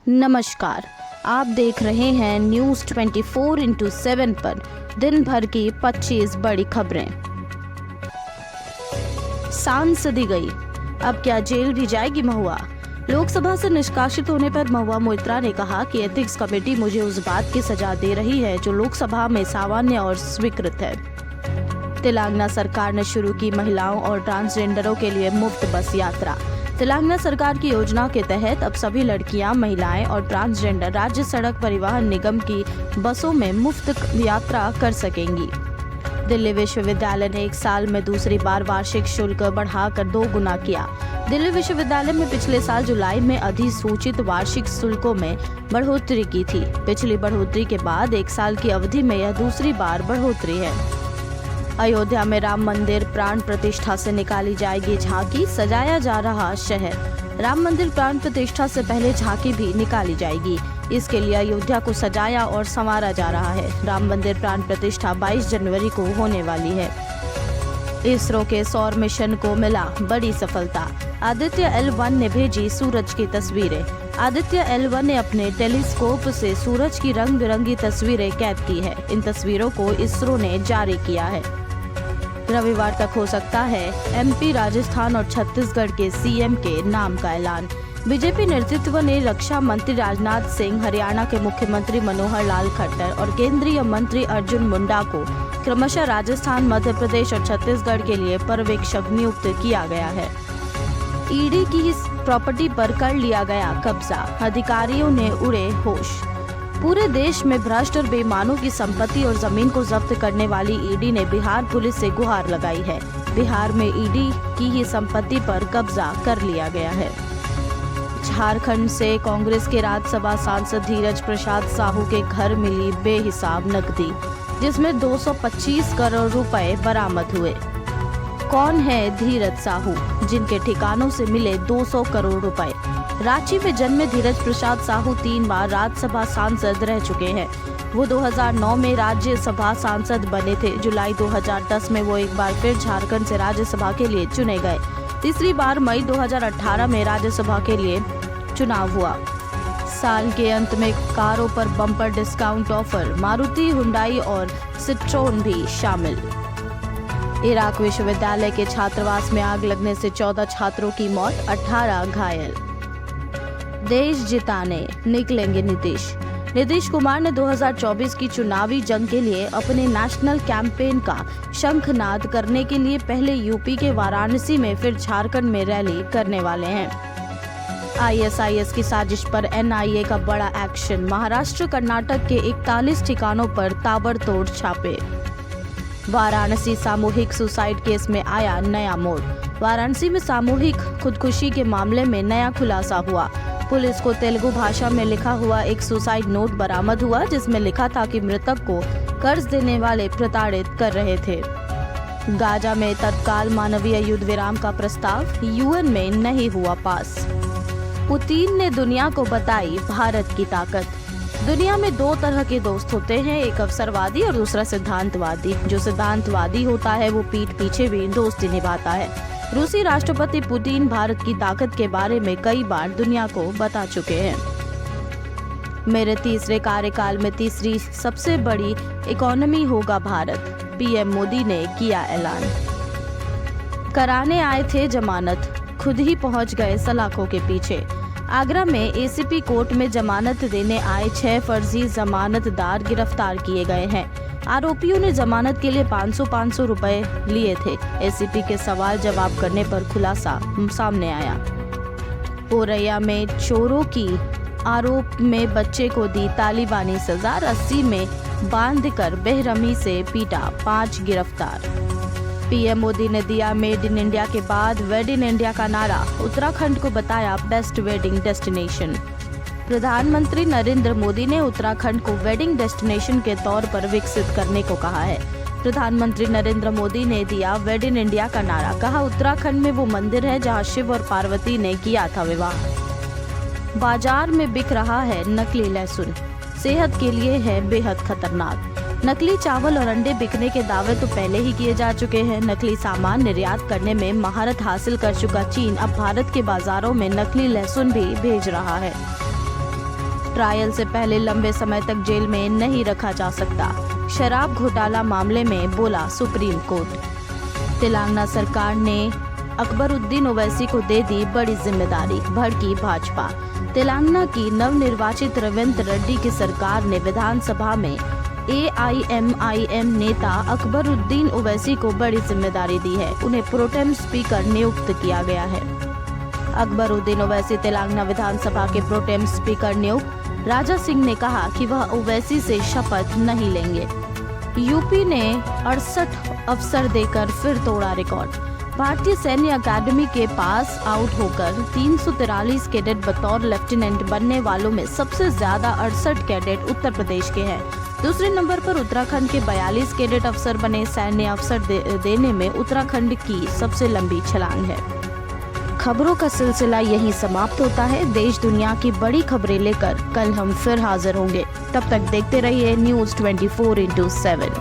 नमस्कार, आप देख रहे हैं न्यूज़ 24x7 पर दिन भर की 25 बड़ी खबरें। सांसदी गई, अब क्या जेल भी जाएगी महुआ? लोकसभा से निष्कासित होने पर महुआ मोइत्रा ने कहा कि एथिक्स कमेटी मुझे उस बात की सजा दे रही है जो लोकसभा में सामान्य और स्वीकृत है। तेलंगाना सरकार ने शुरू की महिलाओं और ट्रांसजेंडरों के लिए मुफ्त बस यात्रा। तेलंगाना सरकार की योजना के तहत अब सभी लड़कियां, महिलाएं और ट्रांसजेंडर राज्य सड़क परिवहन निगम की बसों में मुफ्त यात्रा कर सकेंगी। दिल्ली विश्वविद्यालय ने एक साल में दूसरी बार वार्षिक शुल्क बढ़ाकर 2 गुना किया। दिल्ली विश्वविद्यालय में पिछले साल जुलाई में अधिसूचित वार्षिक शुल्कों में बढ़ोतरी की थी। पिछली बढ़ोतरी के बाद एक साल की अवधि में यह दूसरी बार बढ़ोतरी है। अयोध्या में राम मंदिर प्राण प्रतिष्ठा से निकाली जाएगी झांकी, सजाया जा रहा शहर। राम मंदिर प्राण प्रतिष्ठा से पहले झांकी भी निकाली जाएगी। इसके लिए अयोध्या को सजाया और संवारा जा रहा है। राम मंदिर प्राण प्रतिष्ठा 22 जनवरी को होने वाली है। इसरो के सौर मिशन को मिला बड़ी सफलता। आदित्य L1 ने भेजी सूरज की तस्वीरें। आदित्य L1 ने अपने टेलीस्कोप से सूरज की रंग बिरंगी तस्वीरें कैद की है। इन तस्वीरों को इसरो ने जारी किया है। रविवार तक हो सकता है MP, राजस्थान और छत्तीसगढ़ के CM के नाम का ऐलान। बीजेपी नेतृत्व ने रक्षा मंत्री राजनाथ सिंह, हरियाणा के मुख्यमंत्री मनोहर लाल खट्टर और केंद्रीय मंत्री अर्जुन मुंडा को क्रमशः राजस्थान, मध्य प्रदेश और छत्तीसगढ़ के लिए पर्यवेक्षक नियुक्त किया गया है। ईडी की इस प्रॉपर्टी पर कर लिया गया कब्जा, अधिकारियों ने उड़े होश। पूरे देश में भ्रष्ट और बेईमानों की संपत्ति और जमीन को जब्त करने वाली ईडी ने बिहार पुलिस से गुहार लगाई है। बिहार में ईडी की ही संपत्ति पर कब्जा कर लिया गया है। झारखंड से कांग्रेस के राज्यसभा सांसद धीरज प्रसाद साहू के घर मिली बेहिसाब नकदी, जिसमें 225 करोड़ रुपए बरामद हुए। कौन है धीरज साहू, जिनके ठिकानों से मिले 200 करोड़ रुपए? रांची में जन्मे धीरज प्रसाद साहू 3 बार राज्यसभा सांसद रह चुके हैं। वो 2009 में राज्यसभा सांसद बने थे। जुलाई 2010 में वो एक बार फिर झारखंड से राज्यसभा के लिए चुने गए। तीसरी बार मई 2018 में राज्यसभा के लिए चुनाव हुआ। साल के अंत में कारों पर bumper discount offer, Maruti, Hyundai और सिट्रोन भी शामिल। इराक विश्वविद्यालय के छात्रावास में आग लगने से 14 छात्रों की मौत, 18 घायल। देश जिताने निकलेंगे नीतीश कुमार ने 2024 की चुनावी जंग के लिए अपने नेशनल कैंपेन का शंखनाद करने के लिए पहले यूपी के वाराणसी में फिर झारखंड में रैली करने वाले हैं। ISIS की साजिश पर NIA का बड़ा एक्शन, महाराष्ट्र, कर्नाटक के 41 ठिकानों पर ताबड़तोड़ छापे। वाराणसी सामूहिक सुसाइड केस में आया नया मोड़। वाराणसी में सामूहिक खुदकुशी के मामले में नया खुलासा हुआ। पुलिस को तेलुगु भाषा में लिखा हुआ एक सुसाइड नोट बरामद हुआ, जिसमें लिखा था कि मृतक को कर्ज देने वाले प्रताड़ित कर रहे थे। गाजा में तत्काल मानवीय युद्ध विराम का प्रस्ताव UN में नहीं हुआ पास। पुतिन ने दुनिया को बताई भारत की ताकत। दुनिया में 2 तरह के दोस्त होते हैं, एक अवसरवादी और दूसरा सिद्धांतवादी। जो सिद्धांतवादी होता है वो पीठ पीछे भी दोस्ती निभाता है। रूसी राष्ट्रपति पुतिन भारत की ताकत के बारे में कई बार दुनिया को बता चुके हैं। मेरे तीसरे कार्यकाल में तीसरी सबसे बड़ी इकोनॉमी होगा भारत, PM मोदी ने किया ऐलान। कराने आए थे जमानत, खुद ही पहुंच गए सलाखों के पीछे। आगरा में ACP कोर्ट में जमानत देने आए 6 फर्जी जमानतदार गिरफ्तार किए गए हैं। आरोपियों ने जमानत के लिए 500 रुपए लिए थे। ACP के सवाल जवाब करने पर खुलासा सामने आया। औरैया में चोरों की आरोप में बच्चे को दी तालिबानी सजा, रस्सी में बांधकर बेरहमी से पीटा, 5 गिरफ्तार। PM मोदी ने दिया मेड इन इंडिया के बाद वेड इन इंडिया का नारा, उत्तराखंड को बताया बेस्ट वेडिंग डेस्टिनेशन। प्रधानमंत्री नरेंद्र मोदी ने उत्तराखंड को वेडिंग डेस्टिनेशन के तौर पर विकसित करने को कहा है। प्रधानमंत्री नरेंद्र मोदी ने दिया वेड इन इंडिया का नारा, कहा उत्तराखंड में वो मंदिर है जहां शिव और पार्वती ने किया था विवाह। बाजार में बिक रहा है नकली लहसुन, सेहत के लिए है बेहद खतरनाक। नकली चावल और अंडे बिकने के दावे तो पहले ही किए जा चुके हैं। नकली सामान निर्यात करने में महारत हासिल कर चुका चीन अब भारत के बाजारों में नकली लहसुन भी भेज रहा है। ट्रायल से पहले लंबे समय तक जेल में नहीं रखा जा सकता। शराब घोटाला मामले में बोला सुप्रीम कोर्ट। तेलंगाना सरकार ने अकबरुद्दीन ओवैसी को दे दी बड़ी जिम्मेदारी, भड़की भाजपा। तेलंगाना की नवनिर्वाचित रेवंत रेड्डी की सरकार ने विधानसभा में AIMIM नेता अकबरुद्दीन ओवैसी को बड़ी जिम्मेदारी दी है। उन्हें प्रोटेम स्पीकर नियुक्त किया गया है। अकबरुद्दीन ओवैसी तेलंगाना विधानसभा के प्रोटेम स्पीकर नियुक्त। राजा सिंह ने कहा कि वह ओवैसी से शपथ नहीं लेंगे। यूपी ने 68 अफसर देकर फिर तोड़ा रिकॉर्ड। भारतीय सैन्य अकादमी के पास आउट होकर 343 कैडेट बतौर लेफ्टिनेंट बनने वालों में सबसे ज्यादा 68 कैडेट उत्तर प्रदेश के हैं। दूसरे नंबर पर उत्तराखंड के 42 कैडेट अफसर बने। सैन्य अफसर देने में उत्तराखंड की सबसे लंबी छलांग है। खबरों का सिलसिला यहीं समाप्त होता है। देश दुनिया की बड़ी खबरें लेकर कल हम फिर हाजिर होंगे। तब तक देखते रहिए News 24/7।